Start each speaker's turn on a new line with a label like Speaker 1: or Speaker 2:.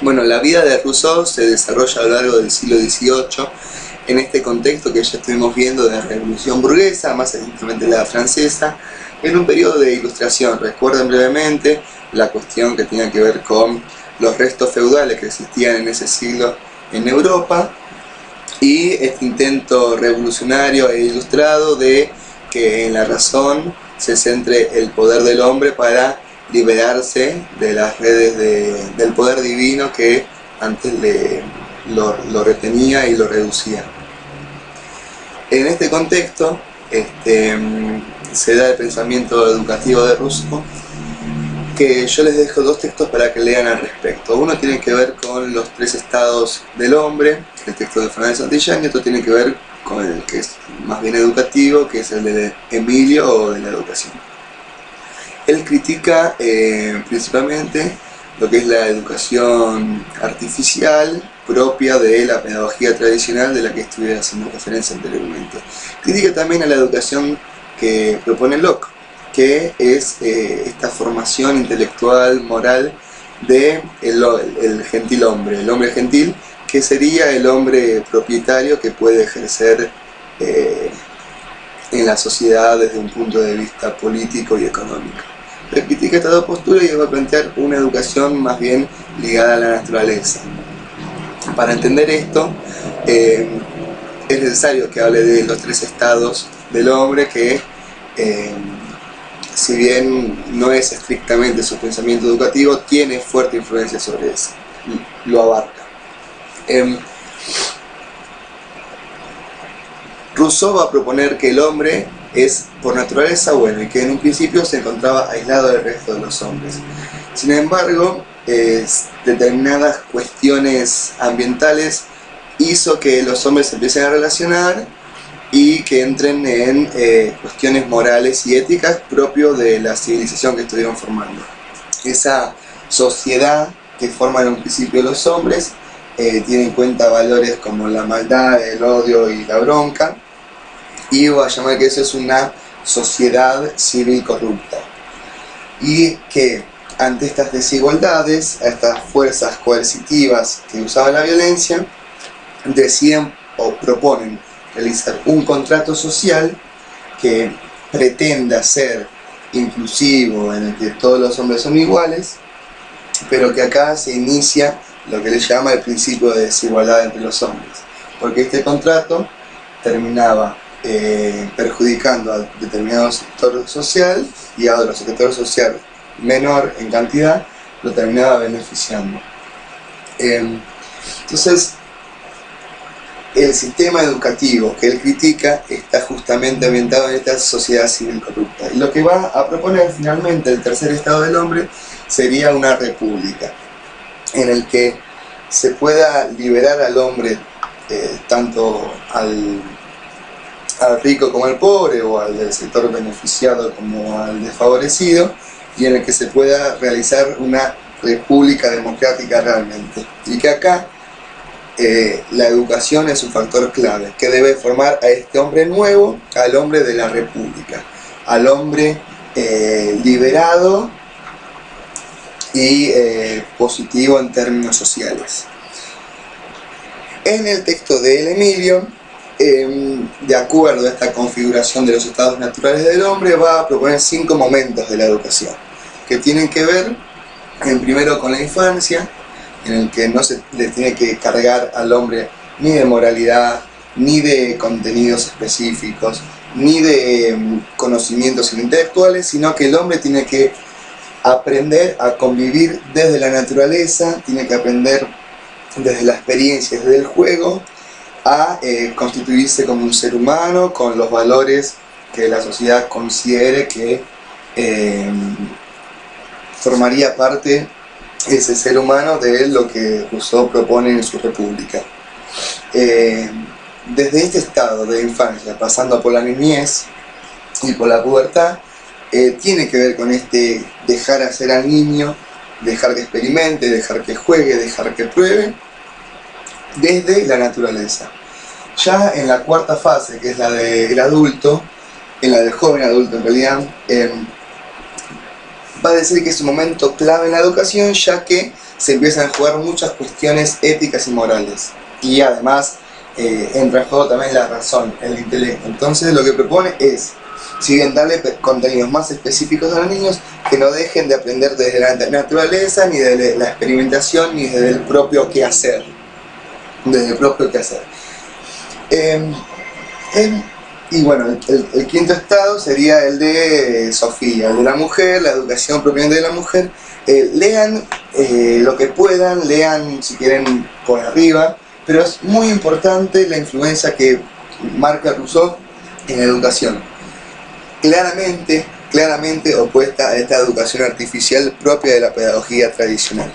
Speaker 1: Bueno, la vida de Rousseau se desarrolla a lo largo del siglo XVIII en este contexto que ya estuvimos viendo de la Revolución Burguesa, más exactamente la francesa, en un periodo de ilustración. Recuerden brevemente la cuestión que tenía que ver con los restos feudales que existían en ese siglo en Europa y este intento revolucionario e ilustrado de que en la razón se centre el poder del hombre para liberarse de las redes del poder divino que antes lo retenía y lo reducía. En este contexto se da el pensamiento educativo de Rousseau, que yo les dejo dos textos para que lean al respecto. Uno tiene que ver con los tres estados del hombre, el texto de Fernández Santillán, y otro tiene que ver con el que es más bien educativo, que es el de Emilio o de la educación. Él critica principalmente lo que es la educación artificial propia de la pedagogía tradicional de la que estuve haciendo referencia anteriormente. Critica también a la educación que propone Locke, que es esta formación intelectual, moral de el gentil hombre, el hombre gentil, que sería el hombre propietario que puede ejercer en la sociedad desde un punto de vista político y económico. Él critica estas dos posturas y va a plantear una educación más bien ligada a la naturaleza. Para entender esto, es necesario que hable de los tres estados del hombre, que si bien no es estrictamente su pensamiento educativo, tiene fuerte influencia sobre eso, lo abarca. Rousseau va a proponer que el hombre es por naturaleza bueno y que en un principio se encontraba aislado del resto de los hombres. Sin embargo, determinadas cuestiones ambientales hizo que los hombres se empiecen a relacionar y que entren en cuestiones morales y éticas propio de la civilización que estuvieron formando. Esa sociedad que forman en un principio los hombres tiene en cuenta valores como la maldad, el odio y la bronca, y va a llamar que eso es una sociedad civil corrupta, y que ante estas desigualdades, a estas fuerzas coercitivas que usaban la violencia, deciden o proponen realizar un contrato social que pretenda ser inclusivo, en el que todos los hombres son iguales, pero que acá se inicia lo que le llama el principio de desigualdad entre los hombres, porque este contrato terminaba perjudicando a determinado sector social y a otro sector social menor en cantidad lo terminaba beneficiando. Entonces, el sistema educativo que él critica está justamente ambientado en esta sociedad civil corrupta. Y lo que va a proponer finalmente el tercer estado del hombre sería una república, en el que se pueda liberar al hombre, tanto al rico como al pobre, o al del sector beneficiado como al desfavorecido, y en el que se pueda realizar una república democrática realmente. Y que acá la educación es un factor clave, que debe formar a este hombre nuevo, al hombre de la república, al hombre liberado y positivo en términos sociales. En el texto de Emilio, de acuerdo a esta configuración de los estados naturales del hombre, va a proponer 5 momentos de la educación, que tienen que ver, primero, con la infancia, en el que no se le tiene que cargar al hombre ni de moralidad, ni de contenidos específicos, ni de conocimientos intelectuales, sino que el hombre tiene que aprender a convivir desde la naturaleza, tiene que aprender desde la experiencia, desde el juego, a constituirse como un ser humano con los valores que la sociedad considere que formaría parte ese ser humano de lo que Rousseau propone en su República. Desde este estado de infancia, pasando por la niñez y por la pubertad, tiene que ver con este dejar hacer al niño, dejar que experimente, dejar que juegue, dejar que pruebe, desde la naturaleza. Ya en la cuarta fase, que es la del adulto, en la del joven adulto en realidad, va a decir que es un momento clave en la educación, ya que se empiezan a jugar muchas cuestiones éticas y morales. Y además entra en juego también la razón, el intelecto. Entonces lo que propone es, si bien darle contenidos más específicos a los niños, que no dejen de aprender desde la naturaleza, ni de la experimentación, ni desde el propio quehacer. Desde el propio quehacer. Y bueno, el quinto estado sería el de Sofía, el de la mujer, la educación propiamente de la mujer. Lean lo que puedan, lean si quieren por arriba, pero es muy importante la influencia que marca Rousseau en la educación. Claramente opuesta a esta educación artificial propia de la pedagogía tradicional.